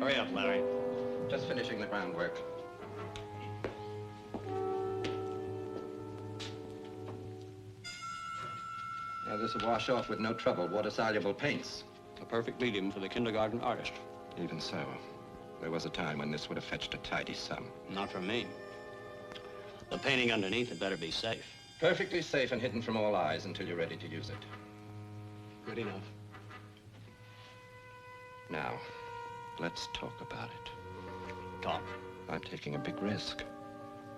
Hurry up, Larry. Just finishing the groundwork. Now, this will wash off with no trouble. Water-soluble paints. A perfect medium for the kindergarten artist. Even so, there was a time when this would have fetched a tidy sum. Not from me. The painting underneath had better be safe. Perfectly safe and hidden from all eyes until you're ready to use it. Good enough. Now, let's talk about it. Talk. I'm taking a big risk.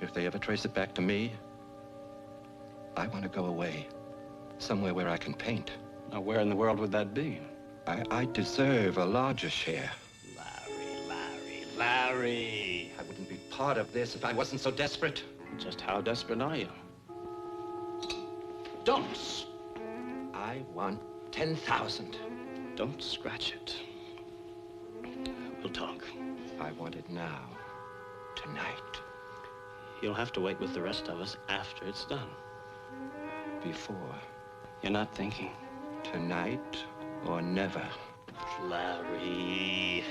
If they ever trace it back to me, I want to go away. Somewhere where I can paint. Now, where in the world would that be? I deserve a larger share. Larry. I wouldn't be part of this if I wasn't so desperate. Just how desperate are you? Don't. I want 10,000. Don't scratch it. We'll talk. I want it now. Tonight. You'll have to wait with the rest of us after it's done. Before. You're not thinking. Tonight or never. Larry.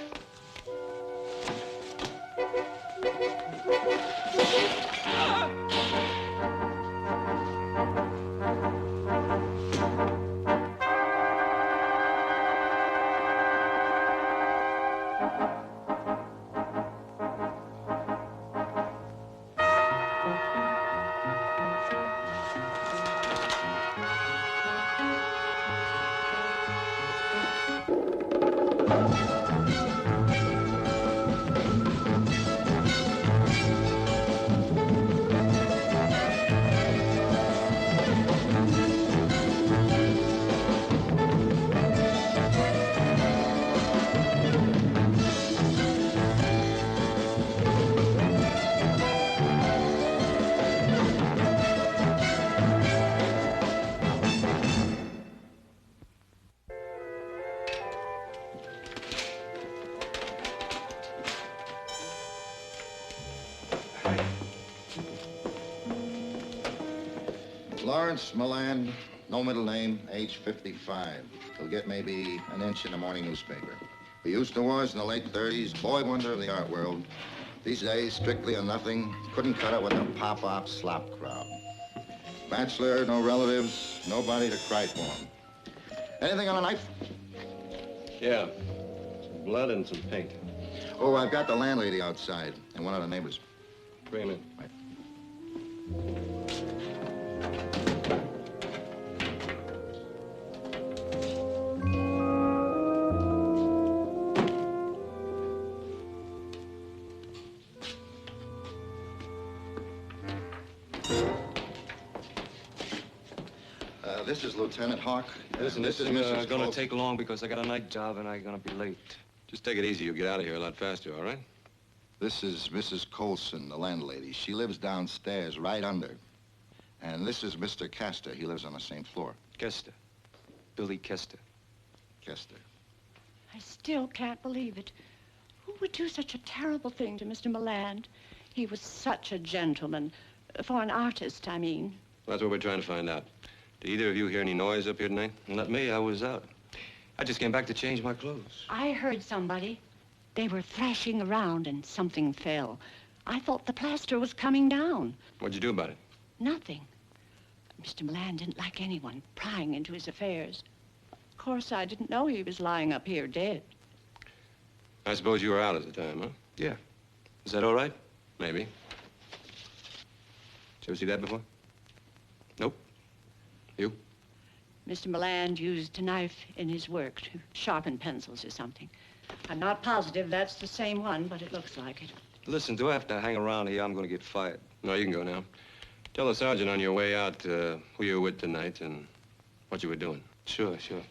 Lawrence Milland, no middle name, age 55. He'll get maybe an inch in the morning newspaper. We used to wars in the late 30s, boy wonder of the art world. These days, strictly a nothing, couldn't cut it with a pop-op slop crowd. Bachelor, no relatives, nobody to cry for him. Anything on a knife? Yeah, some blood and some paint. Oh, I've got the landlady outside and one of the neighbors. Bring him in. Right. This is Lieutenant Hawk. Listen, this is gonna Mrs. take long because I got a night job and I'm gonna be late. Just take it easy. You'll get out of here a lot faster, all right? This is Mrs. Colson, the landlady. She lives downstairs, right under. And this is Mr. Castor. He lives on the same floor. Kester. Billy Kester. Kester. I still can't believe it. Who would do such a terrible thing to Mr. Milland? He was such a gentleman. For an artist, I mean. Well, that's what we're trying to find out. Did either of you hear any noise up here tonight? Not me. I was out. I just came back to change my clothes. I heard somebody. They were thrashing around and something fell. I thought the plaster was coming down. What'd you do about it? Nothing. Mr. Milland didn't like anyone prying into his affairs. Of course, I didn't know he was lying up here dead. I suppose you were out at the time, huh? Yeah. Is that all right? Maybe. Did you ever see that before? Nope. You? Mr. Milland used a knife in his work to sharpen pencils or something. I'm not positive that's the same one, but it looks like it. Listen, do I have to hang around here? I'm going to get fired. No, you can go now. Tell the sergeant on your way out who you were with tonight and what you were doing. Sure, sure.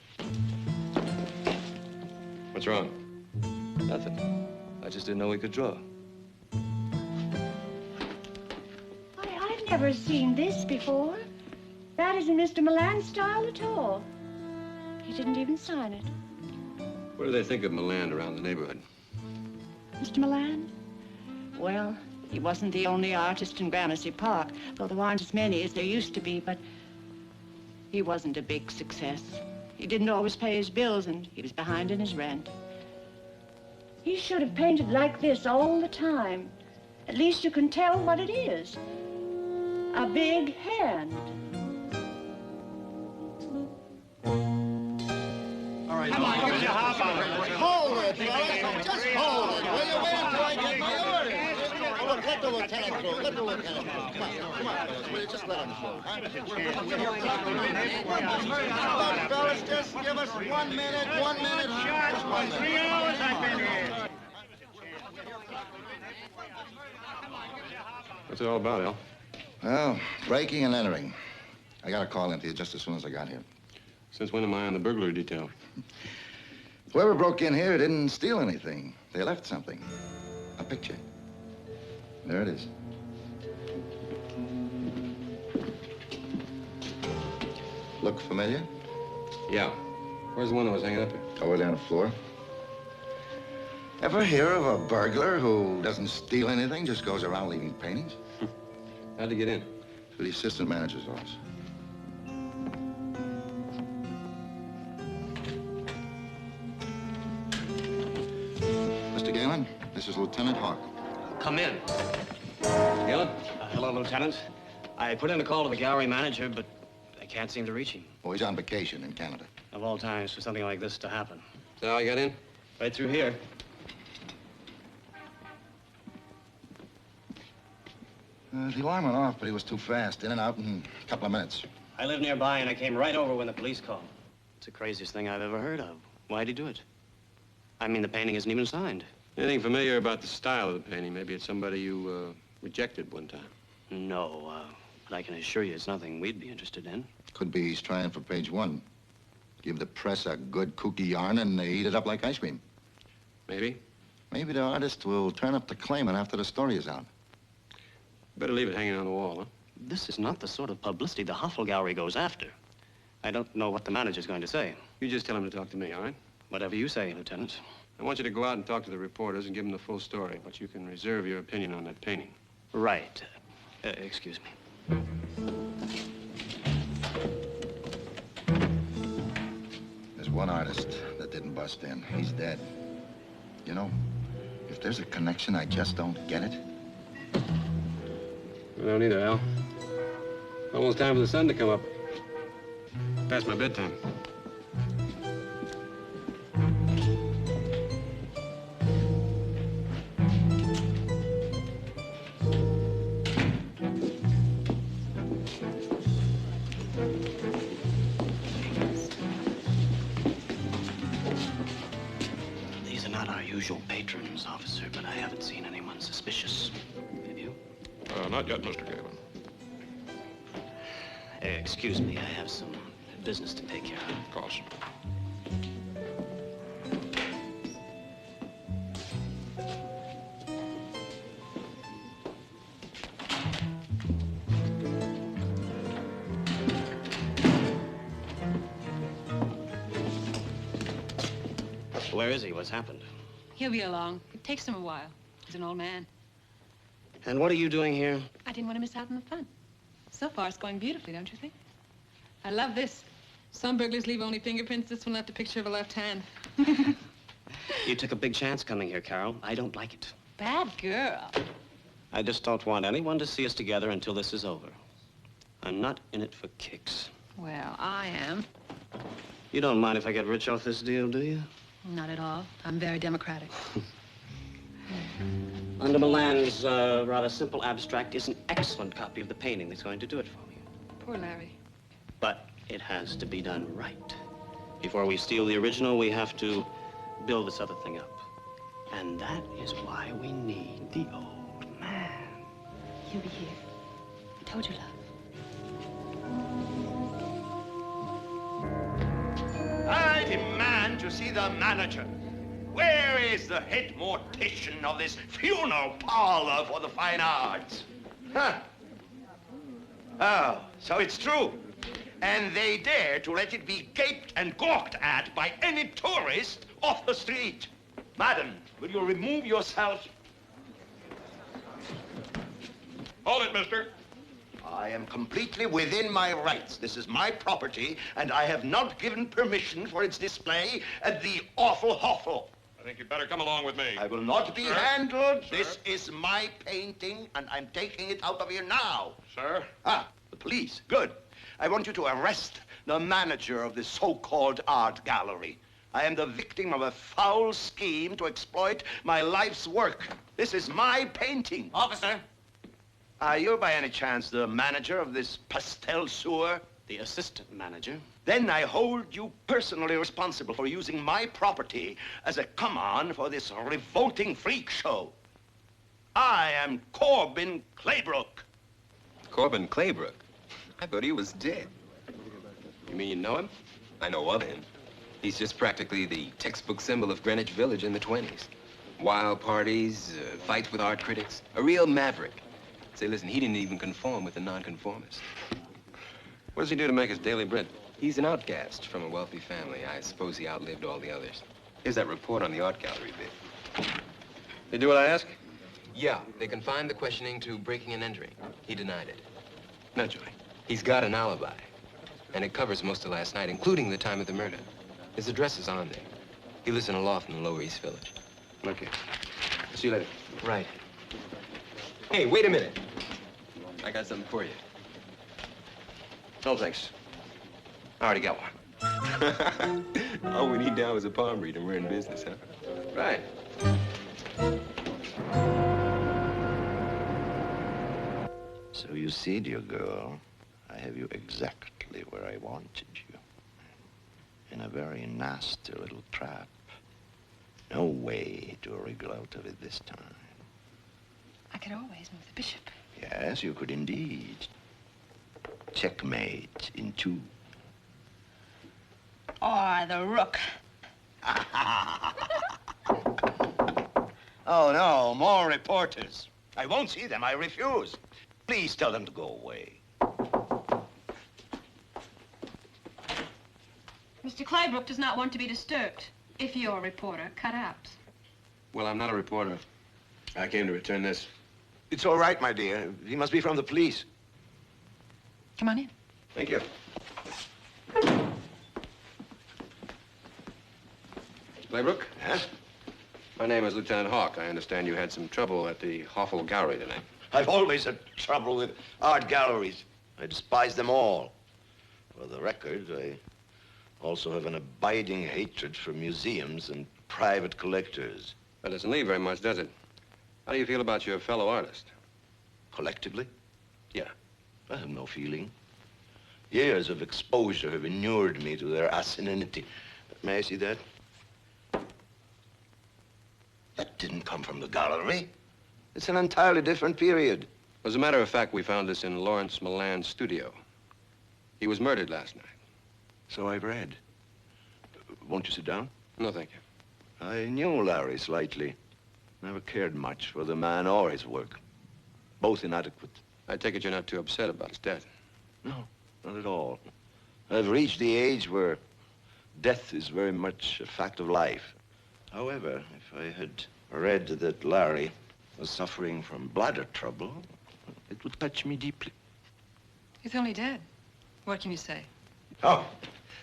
What's wrong? Nothing. I just didn't know we could draw. I've never seen this before. That isn't Mr. Milland's style at all. He didn't even sign it. What do they think of Milland around the neighborhood? Mr. Milland? Well, he wasn't the only artist in Gramercy Park, though there aren't as many as there used to be, but he wasn't a big success. He didn't always pay his bills, and he was behind in his rent. He should have painted like this all the time. At least you can tell what it is. A big hand. All right, come on, get your hop on it. Hold it, fellas. Just hold it. Will you wait until I get my orders? Look, let the lieutenant through. Let the lieutenant through. Come on, fellas. Will you just let him through, huh? Look, fellas, just give us 1 minute, 1 minute, huh? Just 1 minute. 3 hours I've been here. What's it all about, Al? Well, breaking and entering. I got a call into you just as soon as I got here. Since when am I on the burglary detail? Whoever broke in here didn't steal anything. They left something. A picture. There it is. Look familiar? Yeah. Where's the one that was hanging up here? Over there on the floor. Ever hear of a burglar who doesn't steal anything, just goes around leaving paintings? How'd he get in? To the assistant manager's office. Mr. Galen, this is Lieutenant Hawk. Come in. Galen? Hello, Lieutenant. I put in a call to the gallery manager, but I can't seem to reach him. Oh, he's on vacation in Canada. Of all times for something like this to happen. So how you got in? Right through here. The alarm went off, but he was too fast. In and out in a couple of minutes. I live nearby, and I came right over when the police called. It's the craziest thing I've ever heard of. Why'd he do it? I mean, the painting isn't even signed. Anything familiar about the style of the painting? Maybe it's somebody you rejected one time. No, but I can assure you it's nothing we'd be interested in. Could be he's trying for page 1. Give the press a good kooky yarn and they eat it up like ice cream. Maybe. Maybe the artist will turn up the claimant after the story is out. Better leave it hanging on the wall, huh? This is not the sort of publicity the Hoffel Gallery goes after. I don't know what the manager's going to say. You just tell him to talk to me, all right? Whatever you say, Lieutenant. I want you to go out and talk to the reporters and give them the full story, but you can reserve your opinion on that painting. Right. Excuse me. There's one artist that didn't bust in. He's dead. You know, if there's a connection, I just don't get it. I don't either, Al. Almost time for the sun to come up. Past my bedtime. These are not our usual patrons, officer, but I haven't seen anyone suspicious. Have you? Not yet, Mr. Galen. Excuse me, I have some business to take care of. Of course. Where is he? What's happened? He'll be along. It takes him a while. He's an old man. And what are you doing here? I didn't want to miss out on the fun. So far, it's going beautifully, don't you think? I love this. Some burglars leave only fingerprints. This one left a picture of a left hand. You took a big chance coming here, Carol. I don't like it. Bad girl. I just don't want anyone to see us together until this is over. I'm not in it for kicks. Well, I am. You don't mind if I get rich off this deal, do you? Not at all. I'm very democratic. Under Milan's rather simple abstract is an excellent copy of the painting that's going to do it for me. Poor Larry. But it has to be done right. Before we steal the original, we have to build this other thing up. And that is why we need the old man. He'll be here. I told you, love. I demand to see the manager. Where is the head mortician of this funeral parlor for the fine arts? Huh? Oh, so it's true. And they dare to let it be gaped and gawked at by any tourist off the street. Madam, will you remove yourself? Hold it, mister. I am completely within my rights. This is my property, and I have not given permission for its display at the awful Hoffel. I think you'd better come along with me. I will not be handled. This is my painting, and I'm taking it out of here now. Sir? Ah, the police. Good. I want you to arrest the manager of this so-called art gallery. I am the victim of a foul scheme to exploit my life's work. This is my painting. Officer! Are you by any chance the manager of this pastel sewer? The assistant manager. Then I hold you personally responsible for using my property as a come-on for this revolting freak show. I am Corbin Claybrooke. Corbin Claybrooke? I thought he was dead. You mean you know him? I know of him. He's just practically the textbook symbol of Greenwich Village in the 20s. Wild parties, fights with art critics. A real maverick. Say, listen, he didn't even conform with the nonconformists. What does he do to make his daily bread? He's an outcast from a wealthy family. I suppose he outlived all the others. Here's that report on the art gallery bit. You do what I ask? Yeah, they confined the questioning to breaking and entering. He denied it. Naturally. He's got an alibi, and it covers most of last night, including the time of the murder. His address is on there. He lives in a loft in the Lower East Village. Okay. See you later. Right. Hey, wait a minute. I got something for you. No, thanks. I already got one. All we need now is a palm reader, and we're in business, huh? Right. So you see, dear girl, I have you exactly where I wanted you. In a very nasty little trap. No way to wriggle out of it this time. I could always move the bishop. Yes, you could indeed. Checkmate in 2. Or the rook. Oh, no, more reporters. I won't see them. I refuse. Please tell them to go away. Mr. Claybrooke does not want to be disturbed. If you're a reporter, cut out. Well, I'm not a reporter. I came to return this. It's all right, my dear. He must be from the police. Come on in. Thank you. Claybrooke? Yes? My name is Lieutenant Hawk. I understand you had some trouble at the Hoffel Gallery tonight. I've always had trouble with art galleries. I despise them all. For the record, I also have an abiding hatred for museums and private collectors. That doesn't leave very much, does it? How do you feel about your fellow artist? Collectively? Yeah. I have no feeling. Years of exposure have inured me to their asininity. May I see that? That didn't come from the gallery. It's an entirely different period. As a matter of fact, we found this in Lawrence Milan's studio. He was murdered last night. So I've read. Won't you sit down? No, thank you. I knew Larry slightly. Never cared much for the man or his work. Both inadequate. I take it you're not too upset about his death. No, not at all. I've reached the age where death is very much a fact of life. However, if I had read that Larry was suffering from bladder trouble, it would touch me deeply. He's only dead. What can you say? Oh,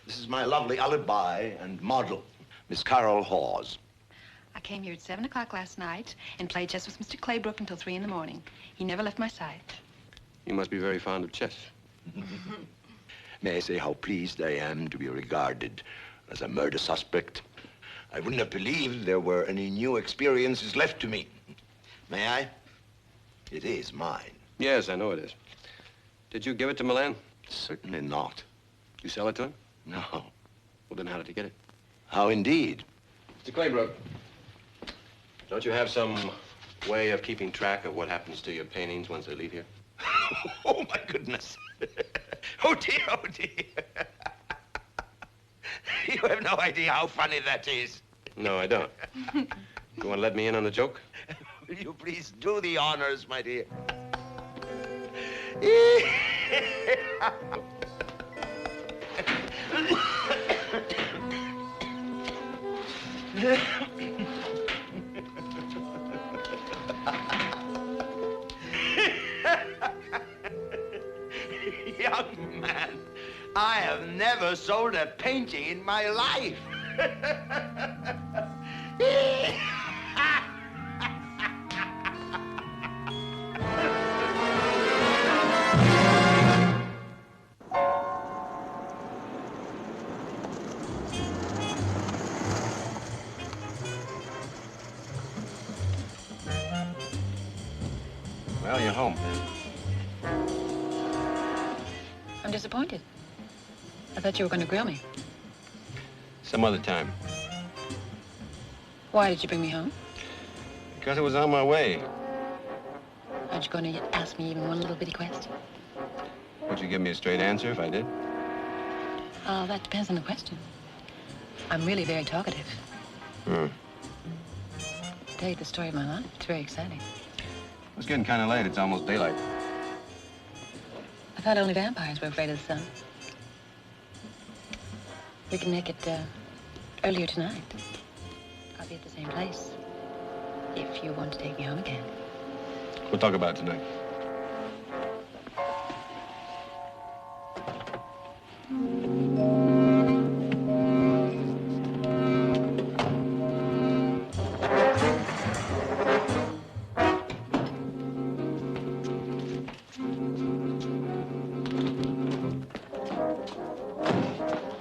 this is my lovely alibi and model, Miss Carol Hawes. I came here at 7 o'clock last night and played chess with Mr. Claybrooke until 3 in the morning. He never left my side. You must be very fond of chess. May I say how pleased I am to be regarded as a murder suspect? I wouldn't have believed there were any new experiences left to me. May I? It is mine. Yes, I know it is. Did you give it to Milan? Certainly not. You sell it to him? No. Well, then how did he get it? How indeed? Mr. Claybrooke, don't you have some way of keeping track of what happens to your paintings once they leave here? Oh, my goodness. Oh, dear, oh, dear. You have no idea how funny that is. No, I don't. You want to let me in on the joke? Will you please do the honors, my dear? Young man, I have never sold a painting in my life. Well, you're home. I'm disappointed. I thought you were going to grill me. Some other time. Why did you bring me home? Because it was on my way. Aren't you going to ask me even one little bitty question? Would you give me a straight answer if I did? Oh, that depends on the question. I'm really very talkative. Hmm. To tell you the story of my life, it's very exciting. It's getting kind of late. It's almost daylight. I thought only vampires were afraid of the sun. We can make it earlier tonight. I'll be at the same place if you want to take me home again. We'll talk about it tonight.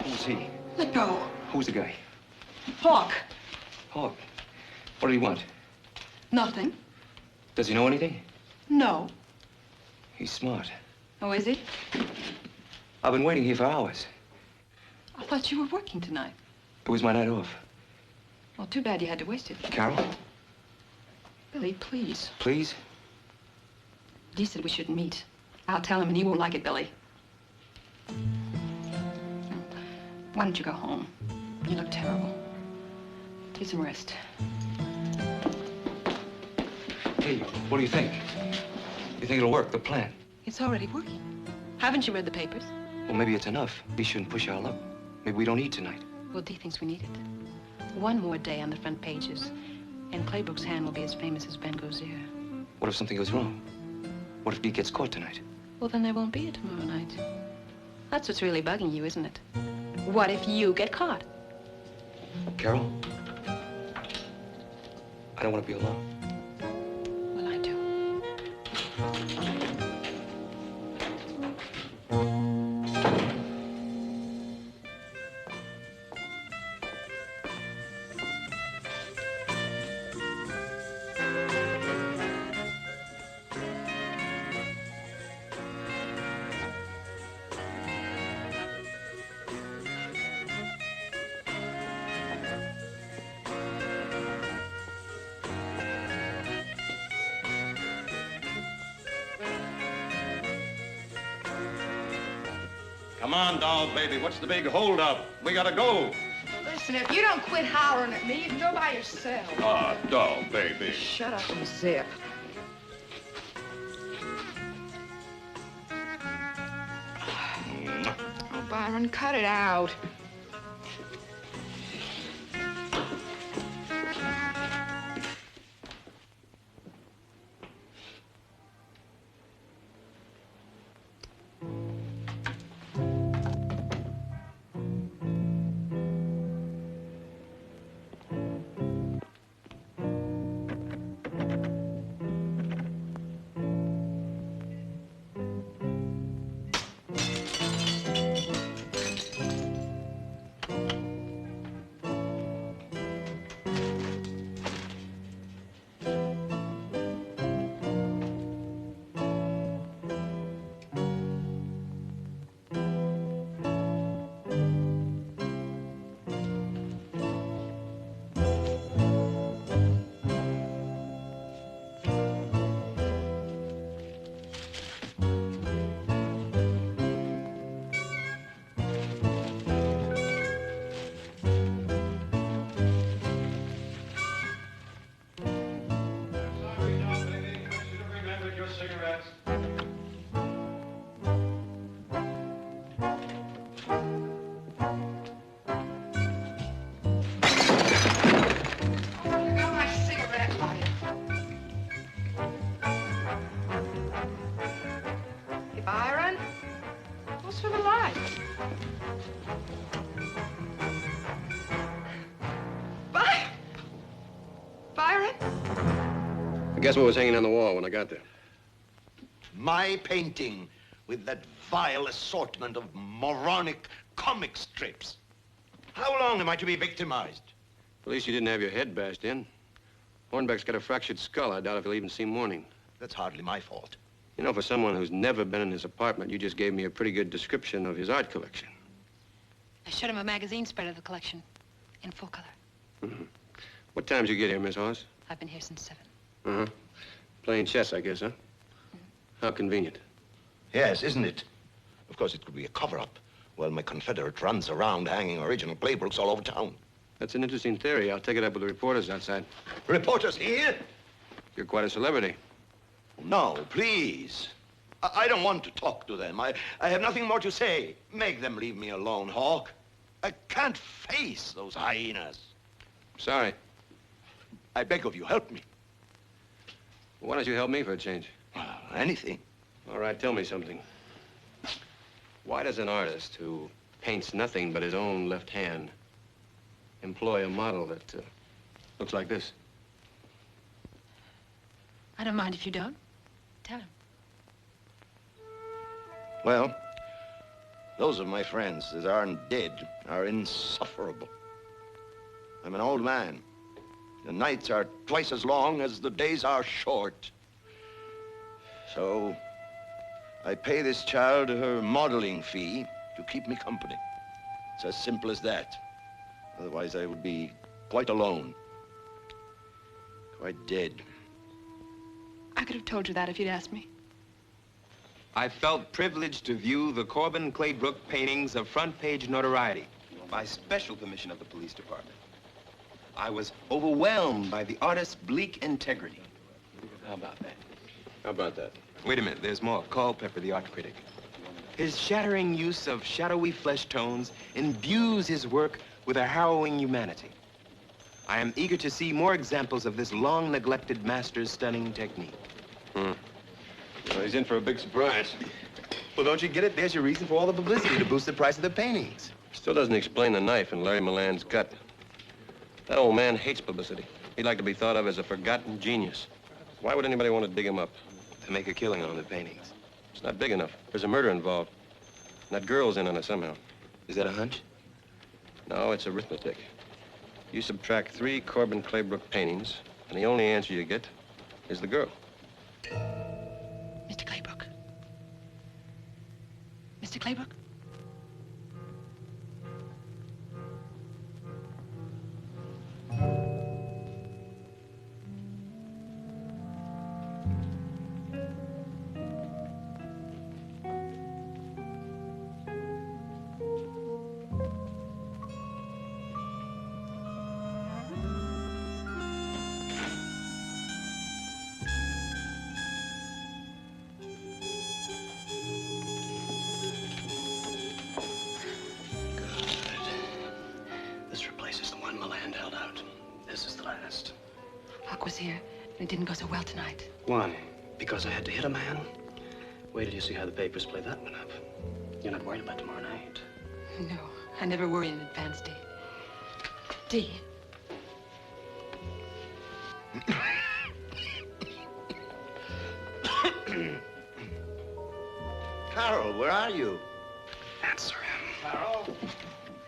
Who's he? Let go. Who's the guy? Hawk. Hawk. What do you want? Nothing. Does he know anything? No. He's smart. Oh, is he? I've been waiting here for hours. I thought you were working tonight. It was my night off. Well, too bad you had to waste it. Carol, Billy, please. please? Dee said we shouldn't meet. I'll tell him and he won't like it, Billy. Why don't you go home? You look terrible. Take some rest. Hey, what do you think? You think it'll work, the plan? It's already working. Haven't you read the papers? Well, maybe it's enough. We shouldn't push our luck. Maybe we don't eat tonight. Well, Dee thinks we need it. One more day on the front pages, and Claybrooke's hand will be as famous as Ben Gozier. What if something goes wrong? What if Dee gets caught tonight? Well, then there won't be a tomorrow night. That's what's really bugging you, isn't it? What if you get caught? Carol, I don't want to be alone. Well, I do. Come on, doll baby. What's the big holdup? We gotta go. Listen, if you don't quit hollering at me, you can go by yourself. Ah, doll baby. Shut up and zip. Oh, Byron, cut it out. Guess what was hanging on the wall when I got there? My painting with that vile assortment of moronic comic strips. How long am I to be victimized? At least you didn't have your head bashed in. Hornbeck's got a fractured skull. I doubt if he'll even see morning. That's hardly my fault. You know, for someone who's never been in his apartment, you just gave me a pretty good description of his art collection. I showed him a magazine spread of the collection in full color. Mm-hmm. What time did you get here, Miss Hawes? I've been here since 7. Uh-huh. Playing chess, I guess, huh? How convenient. Yes, isn't it? Of course, it could be a cover-up. Well, my confederate runs around hanging original Claybrooks all over town. That's an interesting theory. I'll take it up with the reporters outside. Reporters here? You're quite a celebrity. No, please. I don't want to talk to them. I have nothing more to say. Make them leave me alone, Hawk. I can't face those hyenas. Sorry. I beg of you, help me. Why don't you help me for a change? Anything. All right, tell me something. Why does an artist who paints nothing but his own left hand employ a model that looks like this? I don't mind if you don't. Tell him. Well, those of my friends that aren't dead are insufferable. I'm an old man. The nights are twice as long as the days are short. So I pay this child her modeling fee to keep me company. It's as simple as that. Otherwise, I would be quite alone. Quite dead. I could have told you that if you'd asked me. I felt privileged to view the Corbin Claybrooke paintings of front-page notoriety by special permission of the police department. I was overwhelmed by the artist's bleak integrity. How about that? How about that? Wait a minute, there's more. Culpepper, the art critic. His shattering use of shadowy flesh tones imbues his work with a harrowing humanity. I am eager to see more examples of this long-neglected master's stunning technique. Well, he's in for a big surprise. Well, don't you get it? There's your reason for all the publicity, to boost the price of the paintings. Still doesn't explain the knife in Larry Milan's gut. That old man hates publicity. He'd like to be thought of as a forgotten genius. Why would anybody want to dig him up? To make a killing on the paintings. It's not big enough. There's a murder involved. And that girl's in on it somehow. Is that a hunch? No, it's arithmetic. You subtract 3 Corbin Claybrooke paintings, and the only answer you get is the girl. Mr. Claybrooke. Mr. Claybrooke? Was here, and it didn't go so well tonight. Why? Because I had to hit a man? Wait till you see how the papers play that one up. You're not worried about tomorrow night? No, I never worry in advance, Dee. Dee. Carol, where are you? Answer him. Carol?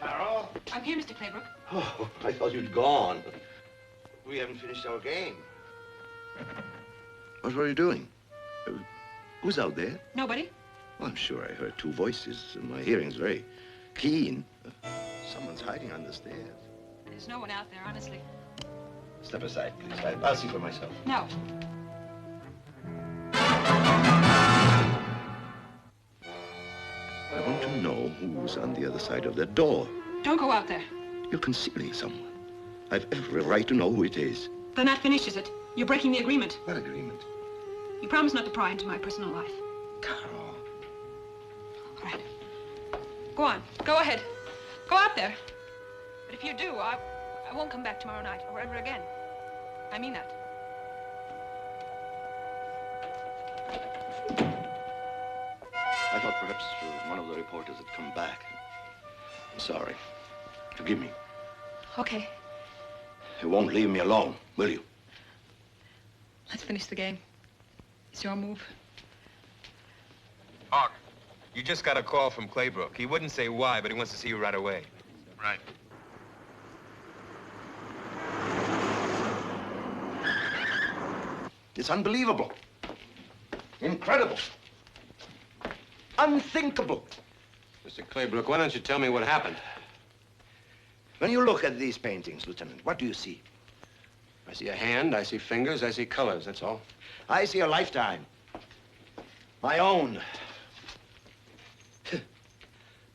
Carol? I'm here, Mr. Claybrooke. Oh, I thought you'd gone. We haven't finished our game. What were you doing? Who's out there? Nobody. Well, I'm sure I heard 2 voices, and my hearing's very keen. Someone's hiding on the stairs. There's no one out there, honestly. Step aside, please. I'll see for myself. No. I want to know who's on the other side of that door. Don't go out there. You're concealing someone. I've every right to know who it is. Then that finishes it. You're breaking the agreement. What agreement? You promised not to pry into my personal life. Carol. All right. Go on. Go ahead. Go out there. But if you do, I won't come back tomorrow night or ever again. I mean that. I thought perhaps one of the reporters had come back. I'm sorry. Forgive me. Okay. You won't leave me alone, will you? Let's finish the game. It's your move. Hawk, you just got a call from Claybrooke. He wouldn't say why, but he wants to see you right away. Right. It's unbelievable. Incredible. Unthinkable. Mr. Claybrooke, why don't you tell me what happened? When you look at these paintings, Lieutenant, what do you see? I see a hand, I see fingers, I see colors, that's all. I see a lifetime. My own.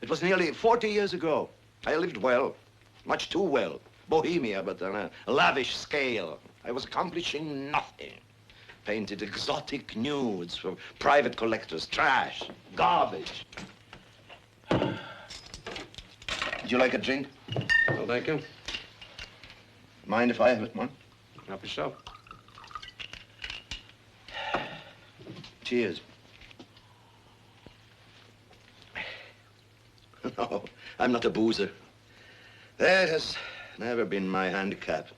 It was nearly 40 years ago. I lived well, much too well. Bohemia, but on a lavish scale. I was accomplishing nothing. Painted exotic nudes for private collectors, trash, garbage. Would you like a drink? No, thank you. Mind if I have it, one? Help yourself. Cheers. No, I'm not a boozer. That has never been my handicap.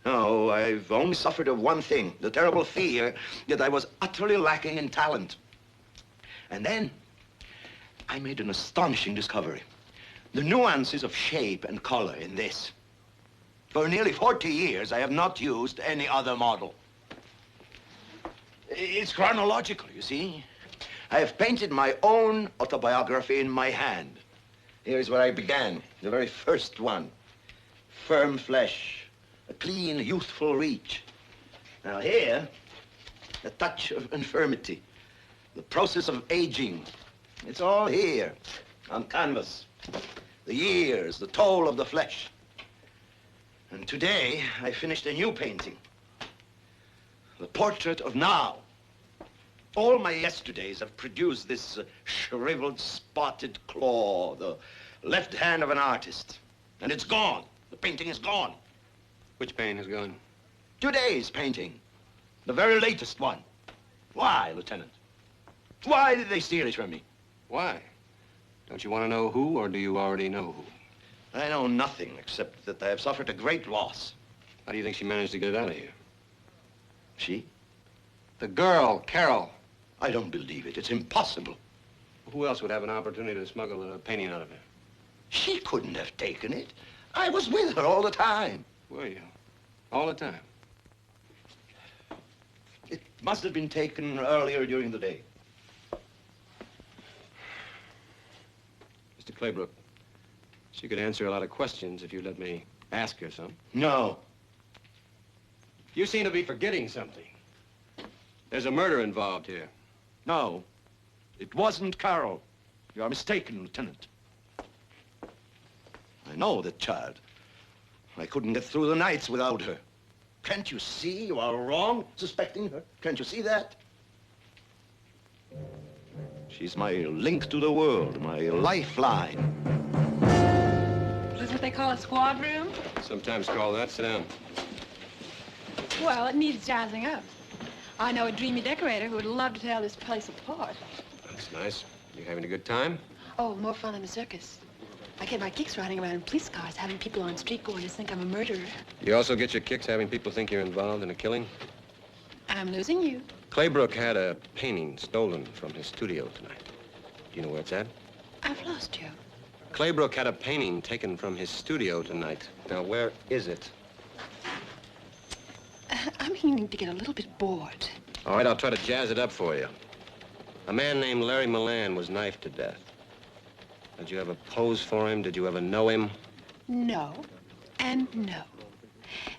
No, I've only suffered of one thing, the terrible fear that I was utterly lacking in talent. And then I made an astonishing discovery. The nuances of shape and color in this. For nearly 40 years, I have not used any other model. It's chronological, you see. I have painted my own autobiography in my hand. Here's where I began, the very first one. Firm flesh, a clean, youthful reach. Now here, a touch of infirmity, the process of aging. It's all here, on canvas. The years, the toll of the flesh. And today, I finished a new painting. The portrait of now. All my yesterdays have produced this shriveled, spotted claw, the left hand of an artist. And it's gone. The painting is gone. Which painting has gone? Today's painting. The very latest one. Why, Lieutenant? Why did they steal it from me? Why? Don't you want to know who, or do you already know who? I know nothing except that I have suffered a great loss. How do you think she managed to get it out of here? She? The girl, Carol. I don't believe it. It's impossible. Who else would have an opportunity to smuggle a painting out of her? She couldn't have taken it. I was with her all the time. Were you? All the time? It must have been taken earlier during the day. Mr. Claybrooke, she could answer a lot of questions if you let me ask her some. No. You seem to be forgetting something. There's a murder involved here. No. It wasn't Carol. You are mistaken, Lieutenant. I know that child. I couldn't get through the nights without her. Can't you see you are wrong suspecting her? Can't you see that? She's my link to the world, my lifeline. Is this what they call a squad room? Sometimes call that. Sit down. Well, it needs jazzing up. I know a dreamy decorator who would love to tear this place apart. That's nice. You having a good time? Oh, more fun than a circus. I get my kicks riding around in police cars, having people on street corners think I'm a murderer. You also get your kicks having people think you're involved in a killing? I'm losing you. Claybrooke had a painting stolen from his studio tonight. Do you know where it's at? I've lost you. Claybrooke had a painting taken from his studio tonight. Now, where is it? I'm beginning to get a little bit bored. All right, I'll try to jazz it up for you. A man named Larry Milan was knifed to death. Did you ever pose for him? Did you ever know him? No, and no.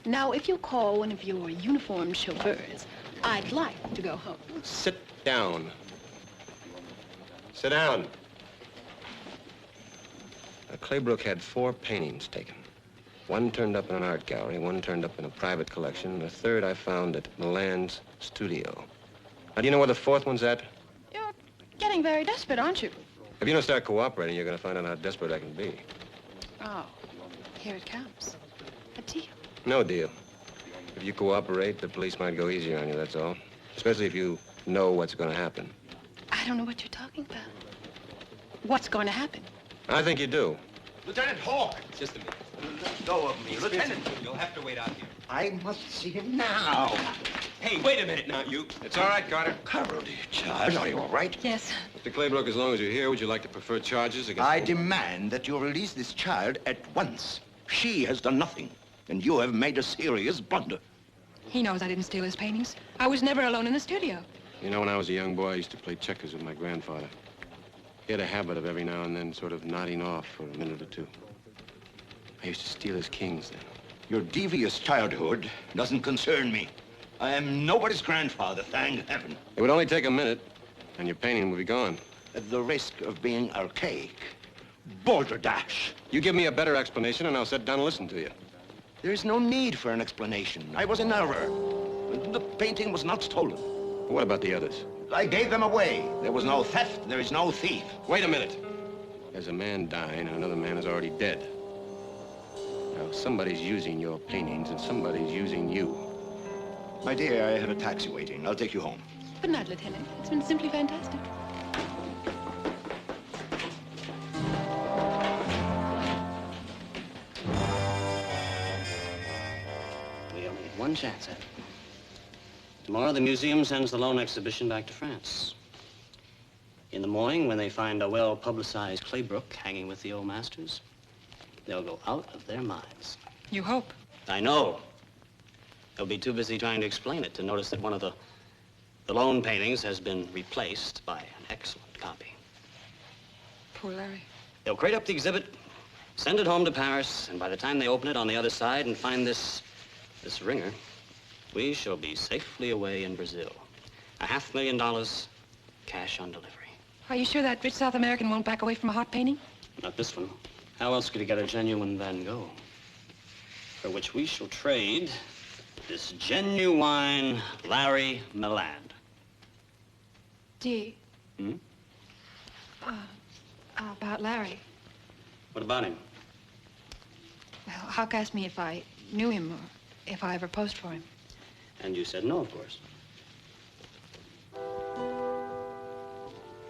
Now, if you'll call one of your uniformed chauffeurs, I'd like to go home. Sit down. Sit down. Now, Claybrooke had 4 paintings taken. One turned up in an art gallery, one turned up in a private collection, and the third I found at Milan's studio. Now, do you know where the 4th one's at? You're getting very desperate, aren't you? If you don't start cooperating, you're going to find out how desperate I can be. Oh, here it comes. A deal. No deal. If you cooperate, the police might go easier on you, that's all. Especially if you know what's going to happen. I don't know what you're talking about. What's going to happen? I think you do. Lieutenant Hawk! Just a minute. Let go of me, Lieutenant. You'll have to wait out here. I must see him now. Hey, wait a minute now, you. It's all right, Carter. Carol, dear child, are you all right? Yes. Mr. Claybrooke, as long as you're here, would you like to prefer charges against... I demand that you release this child at once. She has done nothing, and you have made a serious blunder. He knows I didn't steal his paintings. I was never alone in the studio. You know, when I was a young boy, I used to play checkers with my grandfather. He had a habit of every now and then sort of nodding off for a minute or two. I used to steal his kings then. Your devious childhood doesn't concern me. I am nobody's grandfather, thank heaven. It would only take a minute, and your painting would be gone. At the risk of being archaic, balderdash. You give me a better explanation, and I'll sit down and listen to you. There is no need for an explanation. I was in error. The painting was not stolen. What about the others? I gave them away. There was no theft. There is no thief. Wait a minute. There's a man dying, and another man is already dead. Now, somebody's using your paintings, and somebody's using you. My dear, I have a taxi waiting. I'll take you home. Good night, Lieutenant. It's been simply fantastic. We only get one chance at it. Tomorrow, the museum sends the loan exhibition back to France. In the morning, when they find a well-publicized Claybrooke hanging with the old masters, they'll go out of their minds. You hope. I know. They'll be too busy trying to explain it to notice that one of the loan paintings has been replaced by an excellent copy. Poor Larry. They'll crate up the exhibit, send it home to Paris, and by the time they open it on the other side and find this ringer, we shall be safely away in Brazil. $500,000 cash on delivery. Are you sure that rich South American won't back away from a hot painting? Not this one. How else could he get a genuine Van Gogh? For which we shall trade this genuine Larry Milland. Gee. Hmm? About Larry. What about him? Well, Huck asked me if I knew him or if I ever posed for him. And you said no, of course.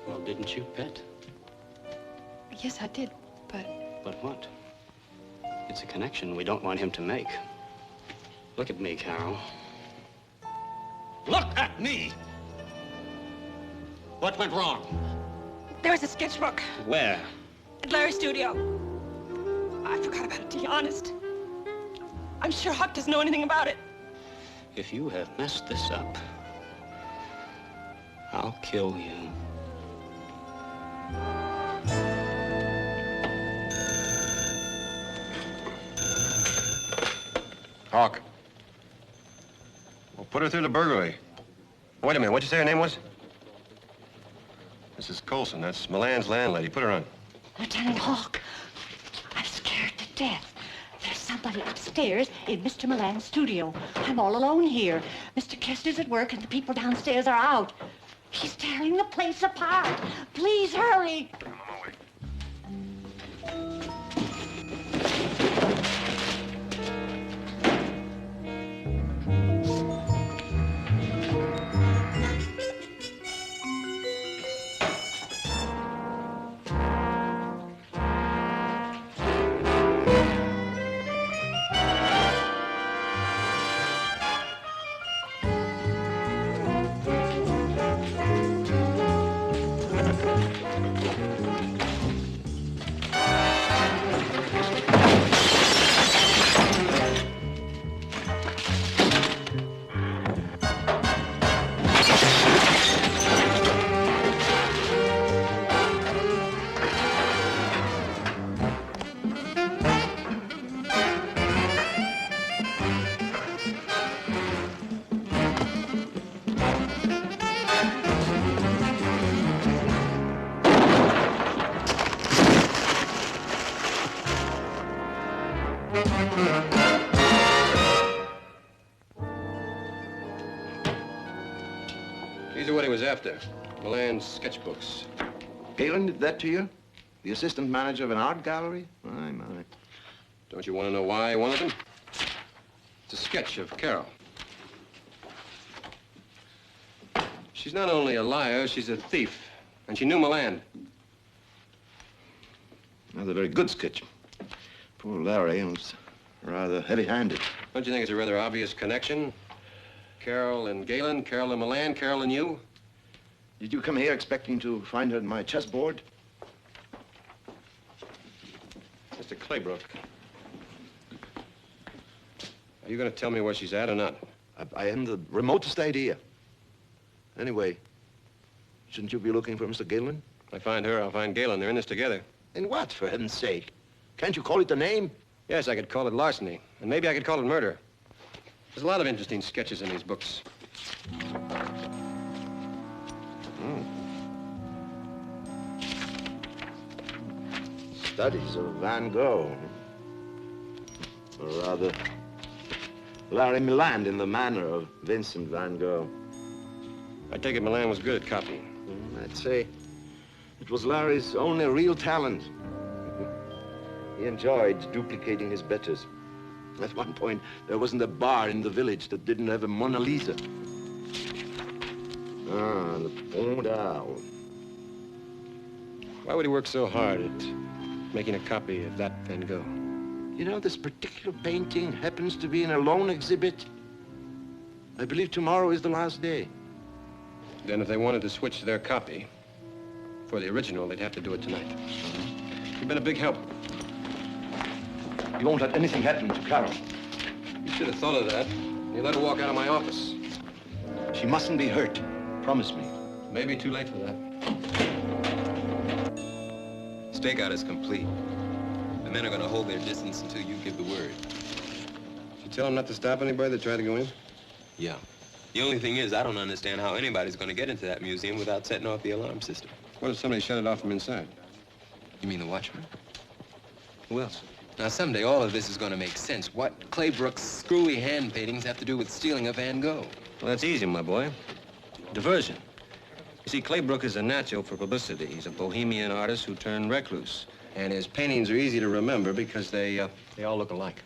Well, didn't you, pet? Yes, I did, but... But what? It's a connection we don't want him to make. Look at me, Carol. Look at me! What went wrong? There was a sketchbook Where? at Larry's studio. I forgot about it, to be honest. I'm sure Huck doesn't know anything about it. If you have messed this up, I'll kill you. Hawk. Well, put her through the burglary. Wait a minute, what'd you say her name was? Mrs. Colson, that's Milan's landlady. Put her on. Lieutenant Hawk, I'm scared to death. There's somebody upstairs in Mr. Milan's studio. I'm all alone here. Mr. Kester's at work and the people downstairs are out. He's tearing the place apart. Please hurry. I'm on my way. These are what he was after. Milan's sketchbooks. Galen did that to you? The assistant manager of an art gallery? My, my. Don't you want to know why I wanted them? It's a sketch of Carol. She's not only a liar, she's a thief. And she knew Milan. That's a very good sketch. Poor Larry was rather heavy-handed. Don't you think it's a rather obvious connection? Carol and Galen, Carol and Milan, Carol and you? Did you come here expecting to find her at my chessboard? Mr. Claybrooke. Are you going to tell me where she's at or not? I haven't the remotest idea. Anyway, shouldn't you be looking for Mr. Galen? If I find her, I'll find Galen. They're in this together. In what, for heaven's sake? Can't you call it a name? Yes, I could call it larceny. And maybe I could call it murder. There's a lot of interesting sketches in these books. Studies of Van Gogh. Or rather, Larry Milland in the manner of Vincent Van Gogh. I take it Milan was good at copying. I'd say it was Larry's only real talent. He enjoyed duplicating his betters. At one point, there wasn't a bar in the village that didn't have a Mona Lisa. Ah, the Pont d'Arles. Why would he work so hard at making a copy of that Van Gogh? You know, this particular painting happens to be in a loan exhibit. I believe tomorrow is the last day. Then if they wanted to switch their copy for the original, they'd have to do it tonight. You've been a big help. You won't let anything happen to Carol. You should have thought of that. You let her walk out of my office. She mustn't be hurt. Promise me. Maybe too late for that. Stakeout is complete. The men are going to hold their distance until you give the word. Did you tell them not to stop anybody that tried to go in? Yeah. The only thing is, I don't understand how anybody's going to get into that museum without setting off the alarm system. What if somebody shut it off from inside? You mean the watchman? Who else? Now, someday all of this is going to make sense. What Claybrooke's screwy hand paintings have to do with stealing a Van Gogh? Well, that's easy, my boy. Diversion. You see, Claybrooke is a natural for publicity. He's a bohemian artist who turned recluse. And his paintings are easy to remember because they all look alike.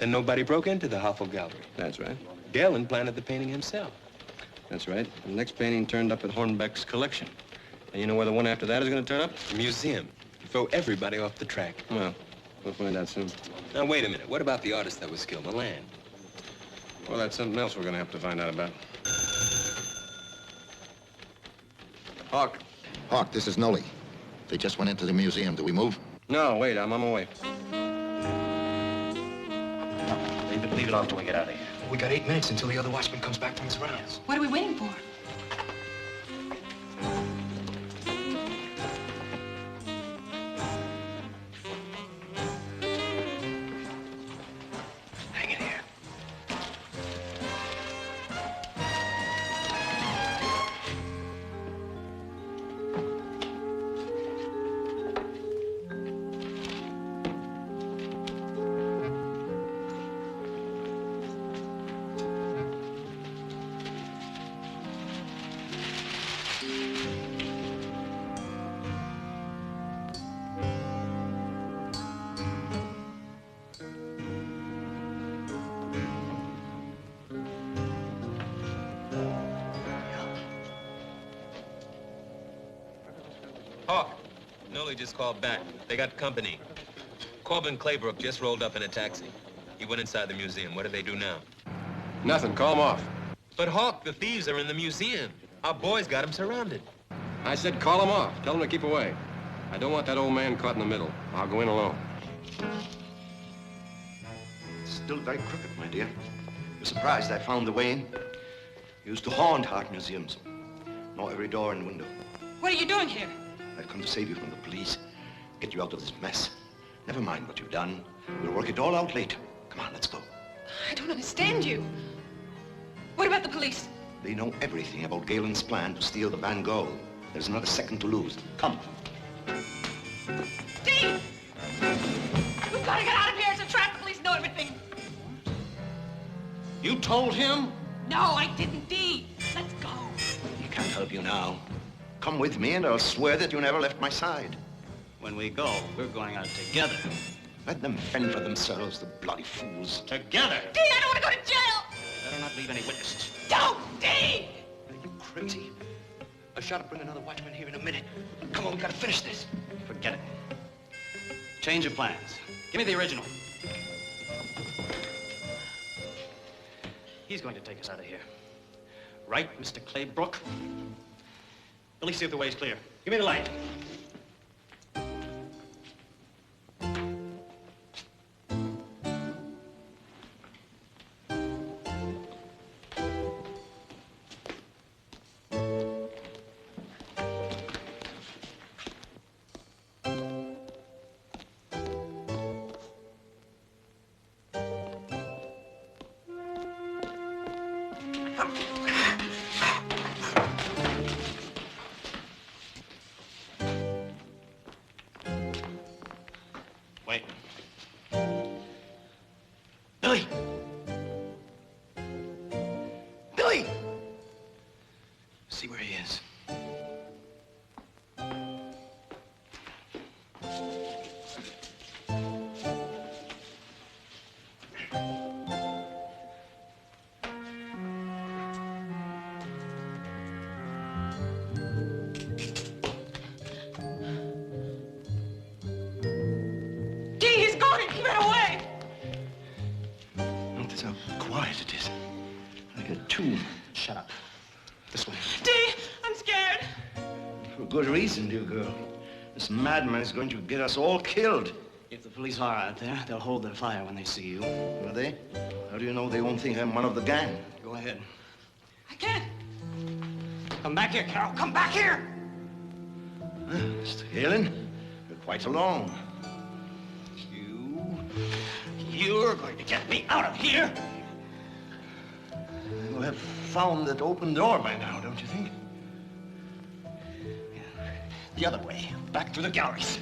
And nobody broke into the Hoffel Gallery. That's right. Galen planted the painting himself. That's right. And the next painting turned up at Hornbeck's collection. And you know where the one after that is going to turn up? The museum. Throw everybody off the track. Well, we'll find out soon. Now, wait a minute. What about the artist that was killed, Milan? Well, that's something else we're going to have to find out about. Hawk. Hawk, this is Noli. They just went into the museum. Do we move? No, wait. I'm on my way. Leave it off till we get out of here. We got 8 minutes until the other watchman comes back from his rounds. What are we waiting for? Hang in here. Hawk, Noli just called back. They got company. Corbin Claybrooke just rolled up in a taxi. He went inside the museum. What do they do now? Nothing. Call him off. But Hawk, the thieves are in the museum. Our boys got him surrounded. I said call him off. Tell him to keep away. I don't want that old man caught in the middle. I'll go in alone. It's still very crooked, my dear. You're surprised I found the way in? Used to haunt art museums. Know every door and window. What are you doing here? I've come to save you from the police. Get you out of this mess. Never mind what you've done. We'll work it all out later. Come on, let's go. I don't understand you. What about the police? They know everything about Galen's plan to steal the Van Gogh. There's not a second to lose. Come. Dee! We've got to get out of here. It's a trap. The police know everything. You told him? No, I didn't, Dee. Let's go. He can't help you now. Come with me and I'll swear that you never left my side. When we go, we're going out together. Let them fend for themselves, the bloody fools. Together! Dee, I don't want to go to jail. Better not leave any witnesses. Don't, Dee! Are you crazy? I shall bring another watchman here in a minute. Come on, we gotta finish this. Forget it. Change of plans. Give me the original. He's going to take us out of here. Right, Mr. Claybrooke? Billy, see if the way's clear. Give me the light. Wait. Billy! Billy! See where he is. He's gone. He ran away. Notice how quiet it is. Like a tomb. Shut up. This way. Dee, I'm scared. For good reason, dear girl. This madman is going to get us all killed. If the police are out there, they'll hold their fire when they see you. Will they? How do you know they won't think I'm one of the gang? Go ahead. I can't. Come back here, Carol. Come back here! Mr. Halen, you're quite alone. You're going to get me out of here! You have found that open door by now, don't you think? The other way, back through the galleries.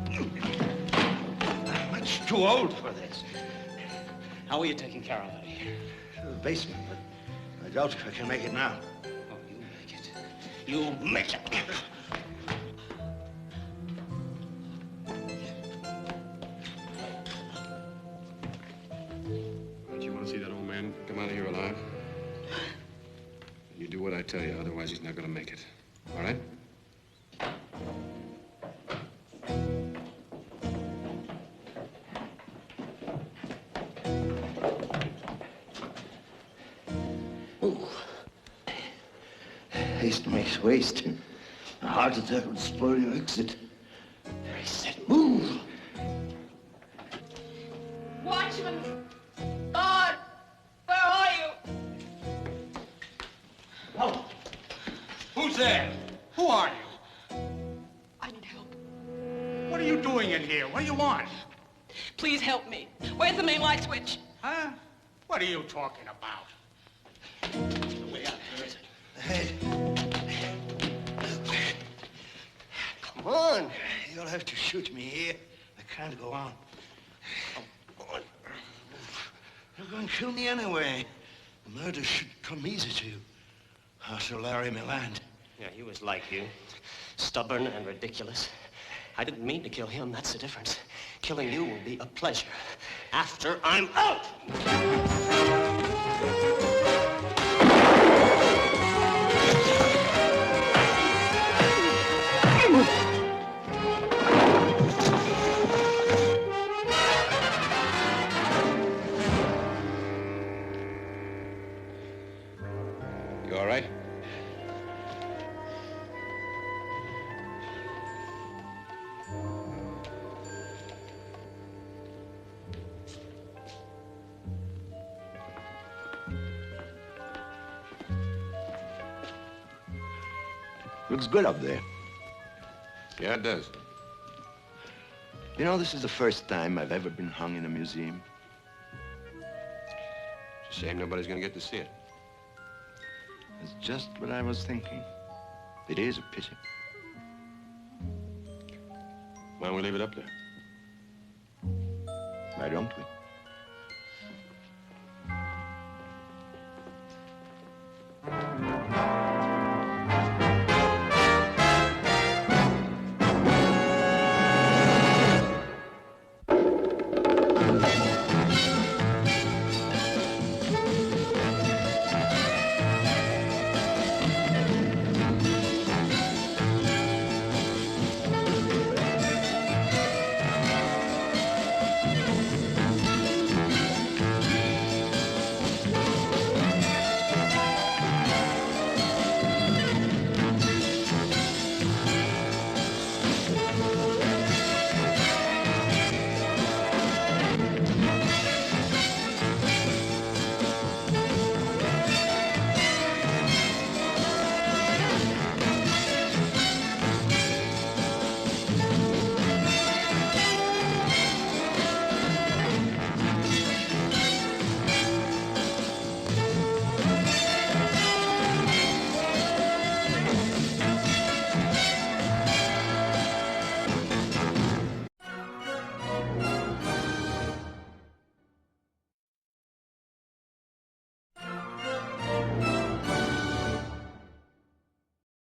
I'm much too old for this. How are you taking Carol out of here? To the basement, but I doubt if I can make it now. Oh, you make it. You make it. Don't you want to see that old man come out of here alive? You do what I tell you, otherwise he's not going to make it. All right? Haste makes waste. A heart attack would spoil your exit. I said, move! Watchman! God! Where are you? Oh. Who's there? Who are you? I need help. What are you doing in here? What do you want? Please help me. Where's the main light switch? Huh? What are you talking about? The way out there, is it? Hey, Come on. you'll have to shoot me here. I can't go on. Come on. You're going to kill me anyway. The murder should come easy to you. After Larry Milland. Yeah, he was like you. Stubborn and ridiculous. I didn't mean to kill him, that's the difference. Killing you will be a pleasure. After I'm out! You all right? Looks good up there. Yeah, it does. You know, this is the first time I've ever been hung in a museum. It's a shame nobody's going to get to see it. It's just what I was thinking. It is a pity. Why don't we leave it up there? Why don't we?